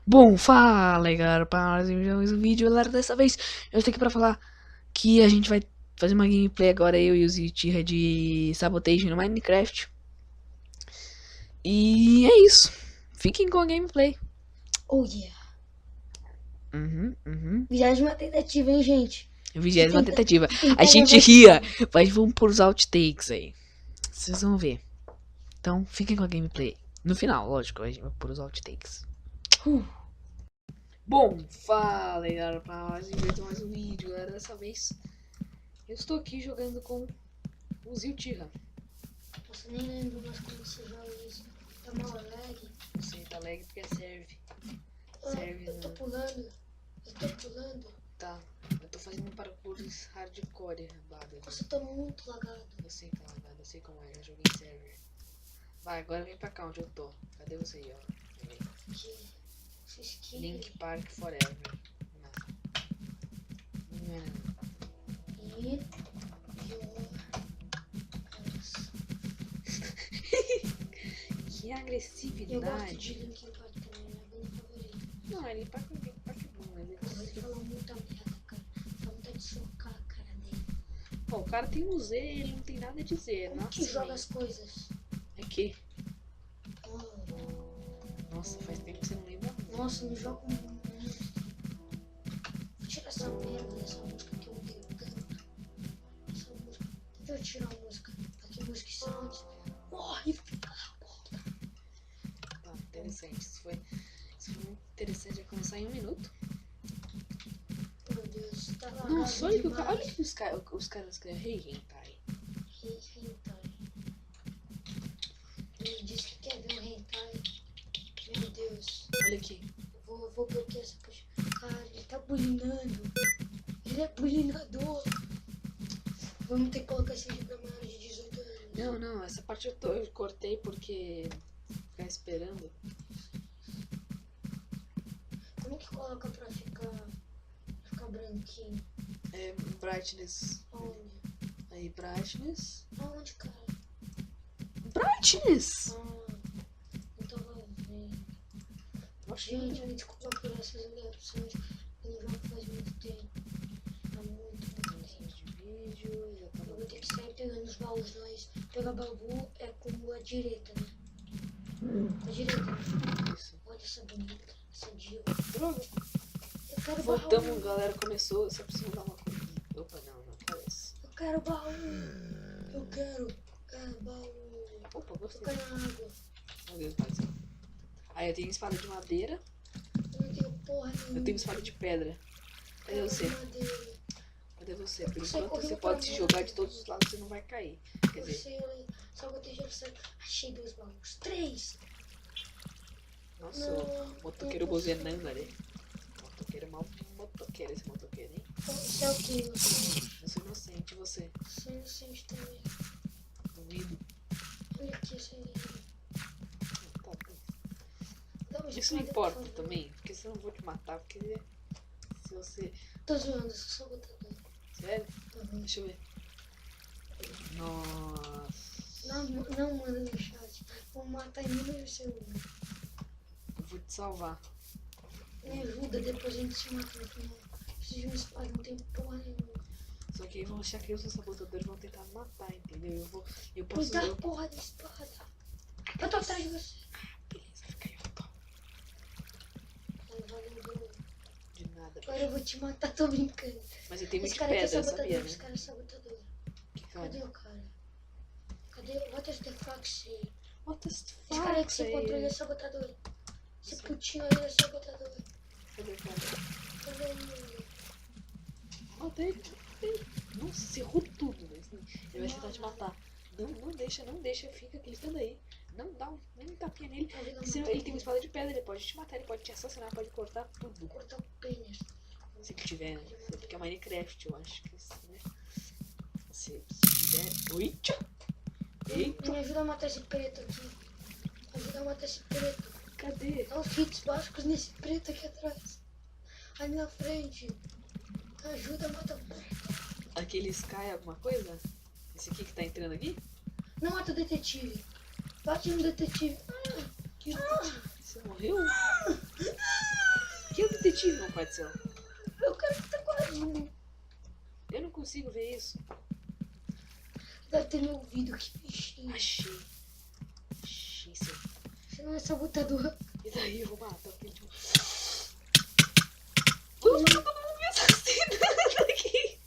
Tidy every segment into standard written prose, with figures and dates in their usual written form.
Bom, fala aí, galera, para mais um vídeo, galera. Dessa vez eu estou aqui pra falar que a gente vai fazer uma gameplay agora, eu e o Zitira, de Sabotage no Minecraft. E é isso, fiquem com a gameplay. Oh yeah. Uhum. 20ª tentativa, hein, gente? 20ª tentativa. Tentar A gente gravar ria, mas vamos pôr os outtakes aí. Vocês vão ver. Então, fiquem com a gameplay. No final, lógico, a gente vai pôr os outtakes. Bom, fala aí, galera, para mais um vídeo, galera. Dessa vez eu estou aqui jogando com o Ziltira. Nossa, nem lembro mais como se joga isso. Tá mal lag. Você tá lag porque serve. Serve, Eu tô né? pulando. Eu tô pulando. Tá, eu tô fazendo um parkour hardcore, bada. Nossa, eu tô muito lagado. Eu sei que tá lagado, eu sei como é, já joguei server. Vai, agora vem pra cá onde eu tô. Cadê você aí, ó? Vem. Que Link Park Forever. Não. E... Que Eu gosto agressividade. de Linkin Park também, é meu favorito. Não, ele Park é bom, mas Ele fala muita merda, cara. Dá vontade de socar a cara dele. Pô, o cara tem um Z, ele não tem nada a dizer. Como que Nossa, joga as coisas? é que? Oh, Nossa, faz tempo que você não lembra. nossa, me joga um... Vou tirar essa merda dessa música que eu odeio tanto. Essa música. Deixa eu tirar a música. Aqui, música sounds. Morre, filha da puta. Tá, interessante. Isso foi muito interessante. Vai começar em 1 minuto. Meu Deus, tá lá. Nossa, olha que o cara. Olha que os caras escrevem Hey Hentai. Hentai. Ele disse que quer ver um hentai. Meu Deus. Olha aqui. Vou bloquear essa puxa. Cara, ele tá bulinando. Ele é bulinador. Vamos ter que colocar esse vídeo pra maiores de 18 anos. Não, essa parte eu cortei porque ficar esperando. Como que coloca pra ficar branquinho? É brightness. Aonde? Aí, brightness. Aonde, cara? Brightness! Não tava vendo. Nossa, Gente, me desculpa por essas interrupções. Eu não jogo faz muito tempo. Há muito tempo. de vídeo, já tá Eu vou ter que sair pegando os baús. Nós pegar baú é com a direita, né? Com a direita, né? isso. Olha essa bonita, essa diva. Droga! Eu quero Voltamos, baú. galera, começou. Só preciso dar uma coisa. Opa, não quero esse. Eu quero baú. Eu quero baú. Opa, Eu gostei. quero água. Meu Deus, pode ser. Aí eu tenho espada de madeira. Eu não tenho porra nenhuma. Eu tenho espada de pedra. Cadê você? Madeira. Cadê você? Por Sai enquanto correndo você pra pode se mim. jogar de todos os lados, você não vai cair. Quer Eu dizer, sei, só vou ter geração. Achei 2 baús. 3. nossa, Não, o motoqueiro não buzinando ali. Motoqueiro mal motoqueiro, esse motoqueiro, hein? Isso é o que? Eu sou inocente, e você? Sou inocente também. Duvido. Olha aqui essa aí. Tá bem. Dá uma Isso não espada, importa por favor. também, porque senão eu vou te matar, porque se você... Tô zoando, eu sou sabotador. Sério? Uhum. Deixa eu ver. Nossa. Não manda no chat. Vou matar em menos de segundo. Eu vou te salvar. Me ajuda, depois a gente se mata no final. Preciso de uma espada, não tem porra nenhuma. Só que aí vão achar que eu sou sabotador e vão tentar me matar, entendeu? Eu Me posso... dá a porra da espada. Eu tô atrás de você. Beleza, fica aí, eu tô. Valeu, valeu. De nada. Agora eu vou te matar, tô brincando. Mas eu tenho Esse muito cara aqui é pedra, sabotador, sabia, né? esse cara é sabotador. Que cara? Cadê o cara? Cadê? What is the fuck say? What the Esse cara aí que você encontrou, ele é sabotador. Esse putinho aí é sabotador. Cadê o cara? Cadê ele? Ó, dele. Nossa, você errou tudo, né? Ele vai tentar te matar. Não deixa, fica clicando aí. Não dá nem um tapinha nele. Porque senão ele tem uma espada de pedra, ele pode te matar, ele pode te assassinar, pode cortar tudo. Cortar o pênis. Se ele tiver, né? Porque é Minecraft, eu acho que assim, né? Se tiver. Eita! Eita! Me ajuda a matar esse preto aqui. Me ajuda a matar esse preto. Cadê? Dá uns hits básicos nesse preto aqui atrás. Ali na frente. Ajuda a matar o preto. Aquele Sky alguma coisa? Esse aqui que tá entrando aqui? Não mata o detetive. Bate no detetive. Que... Você morreu? detetive no quarto seu. Eu quero que tá quase. Eu não consigo ver isso. Deve ter me ouvido, que bichinho. Achei. Achei, seu. Você não é sabotador. E daí eu vou matar o vídeo. Nossa, todo mundo me assassinando aqui.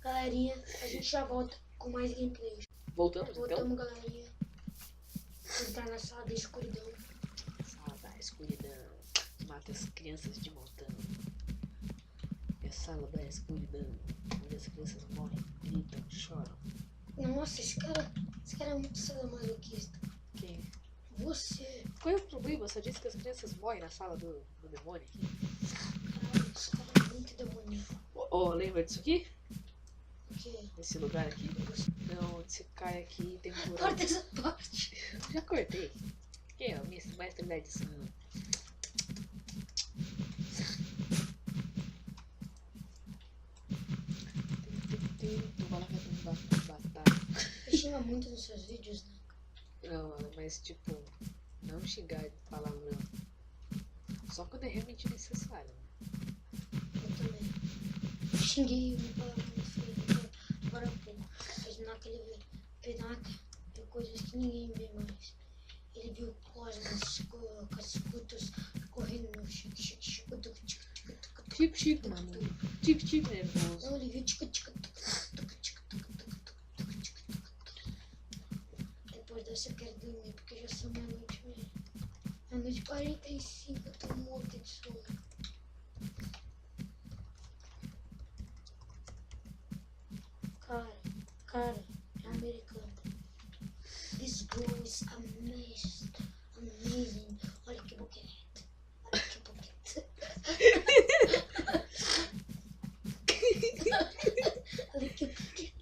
Galerinha, a gente já volta com mais gameplay. Voltamos então? Voltamos, galerinha. Entrar na sala da escuridão. Sala da escuridão. Mata as crianças de montão. É a sala da escuridão. Onde as crianças morrem, gritam, choram. Nossa, esse cara é muito sadomasoquista. Quem? Você. Qual é o problema? Você disse que as crianças morrem na sala do demônio aqui. Caralho, esse cara é muito demoníaco. Lembra disso aqui? O quê? Esse lugar aqui? Não, onde você cai aqui tem um buraco. Corta essa parte. Já cortei. Quem é o mestre da edição? Você xinga muito nos seus vídeos, né? Não, mas tipo, não xingar de palavrão. Só quando é realmente necessário. Eu também. Xinguei uma palavra muito feia agora há pouco. Mas naquele pedaca viu coisas que ninguém vê mais. Ele viu cosmos, cascutos correndo no chico-chico. Chico, mano. Chico, nervoso. Não, ele viu chico. Depois dessa eu quero dormir, porque já são meia-noite mesmo. Meia-noite e 45, eu tô morta de sono. Cara, é americano. This girl is amazing. Olha que boquete. Olha que boquete. Olha que boquete.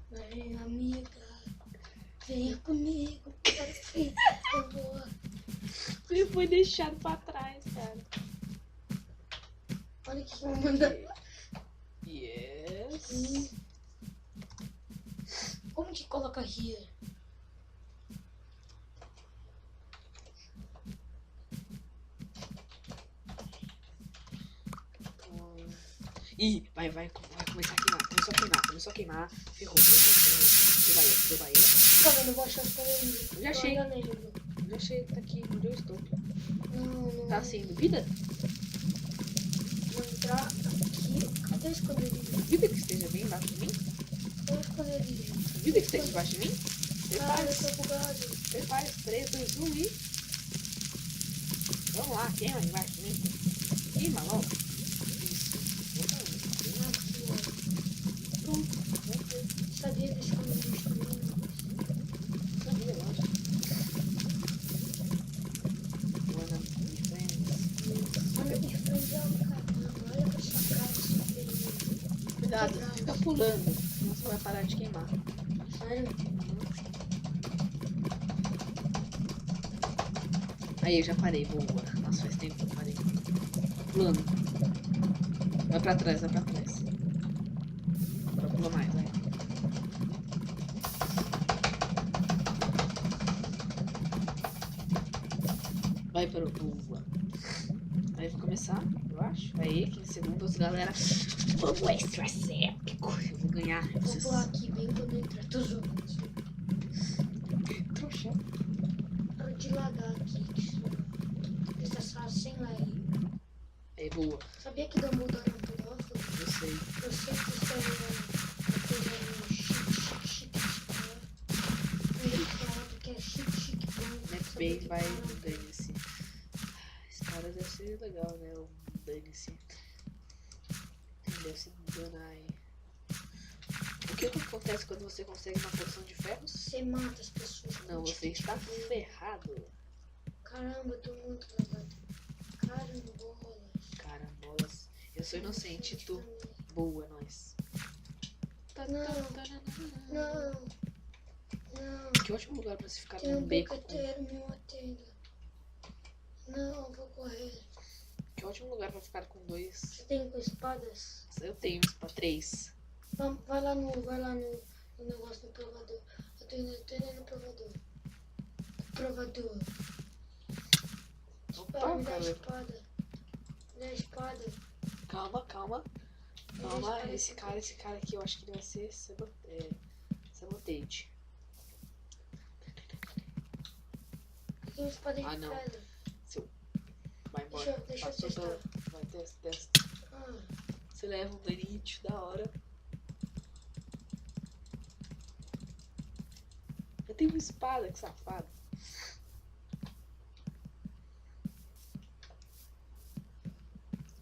Vem, amiga. Venha comigo. Perfeito. Eu vou. Ele foi deixado pra trás, cara. Olha o que eu vou mandar. Yes. Como que coloca here? Ih, vai começar a queimar. Começou a queimar. Ferrou. Deu Bahia. Tá vendo? Eu vou achar os caras. Já achei. Já achei, tá aqui onde eu estou. Não. Tá sem dúvida? Vou entrar aqui. Cadê o esconderijo? Duvida que esteja bem embaixo de mim? Cadê o esconderijo? Duvida que esteja embaixo de mim? Cara, eu tô bugado. Prepare, 3, 2, 1 e... Vamos lá, queima embaixo de mim. Queima logo. Isso. Aqui, ó. Sabia desse esconderijo também? Sabia, lógico. One of my friends. Olha que frente ao caramba. Olha pra sua cara superior. Cuidado, fica pulando. Senão você vai parar de queimar. Sério? Aí eu já parei, boa. Nossa, faz tempo que eu parei. Pulando. Vai pra trás. Agora pula mais, vai. Vai para o boa. Aí vai começar, eu acho. Aí, 15 segundos, galera. Vamos extra épico. Eu vou ganhar. Vou pular aqui bem quando eu entrar. Tô zoando. Trouxa. Para de lagar aqui. Essa sala sem lag. Aí, boa. Sabia que Dumbledore é um pedófilo? Eu sei. Eu sei que isso é uma coisa chique. Ele falando que é chique bom. Next base vai dane-se. Esse cara deve ser legal, né? O dane-se. Deve se danar aí. O que acontece quando você consegue uma porção de ferros? Você mata as pessoas. Não, você está ferrado. Caramba, eu tô muito lagado. Carambolas. Eu sou inocente, tu. Boa, nós. Não. Que ótimo lugar pra se ficar Tem num um beco. boqueteiro me matando. Não, vou correr. Que ótimo lugar pra ficar com 2. Você tem com espadas? Eu tenho pra 3. Vai lá no negócio do provador. Eu tô indo no provador. Opa, Me dá a cara. espada. Cadê a espada? Calma, calma. Cadê a Calma, espada? esse cara aqui eu acho que ele vai ser sabotage. Tem uma espada de Ah, não. pedra. Vai embora. Deixa eu Passou testar. Vai, testa. Ah, Você leva um daninho da hora. Eu tenho uma espada, que safado.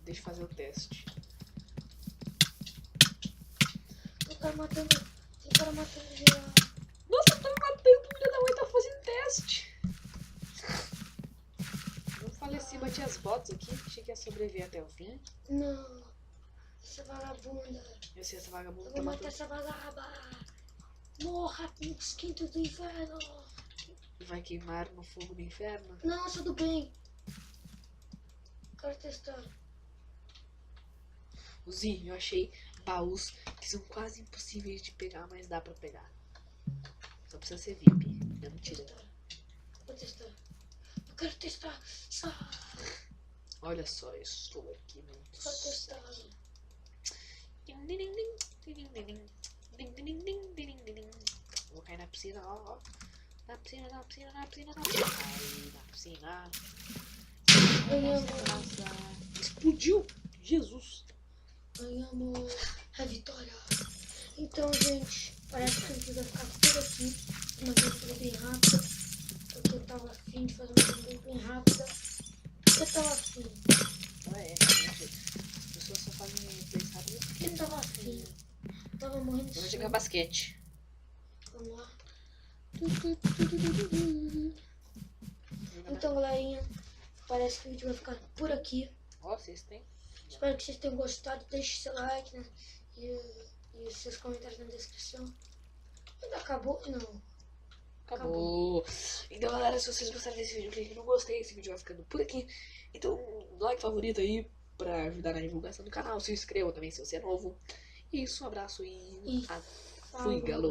Deixa eu fazer o teste. tem cara matando. Tem cara matando geral. Nossa, tá me matando, filha da mãe, tá fazendo teste. Não faleci, bati as botas aqui. Achei que ia sobreviver até o fim. Não. Essa vagabunda. Eu sei, essa vagabunda Eu tá vou matar matando. essa vagaba. Morra, mosquito do inferno. E vai queimar no fogo do inferno. Não, eu sou do bem. Quero testar. Zinho, eu achei baús que são quase impossíveis de pegar, mas dá pra pegar. Só precisa ser VIP. É mentira. Vou testar. Eu quero testar. Olha só, eu estou aqui muito. Só testar. Vou cair na piscina, ó. Na piscina. Ai, na piscina. Ganhamos. Explodiu! Jesus! Ganhamos a vitória. Então, gente, parece que a gente vai ficar por aqui. Uma aventura bem rápida. Porque eu tava afim de fazer uma aventura bem rápida. Eu tava afim. Realmente. As pessoas só fazem gameplays rápidas porque Eu tava afim. Tava morrendo de eu vou sono. jogar basquete. Vamos lá. Então, galerinha, parece que o vídeo vai ficar por aqui. Ó, vocês têm. Espero que vocês tenham gostado. Deixe seu like, né? E seus comentários na descrição. Ainda acabou? Não. Acabou. Então, galera, se vocês gostaram desse vídeo, clique no gostei. Esse vídeo vai ficando por aqui. Então, like favorito aí pra ajudar na divulgação do canal. Se inscreva também se você é novo. Isso, um abraço e E fui, galô.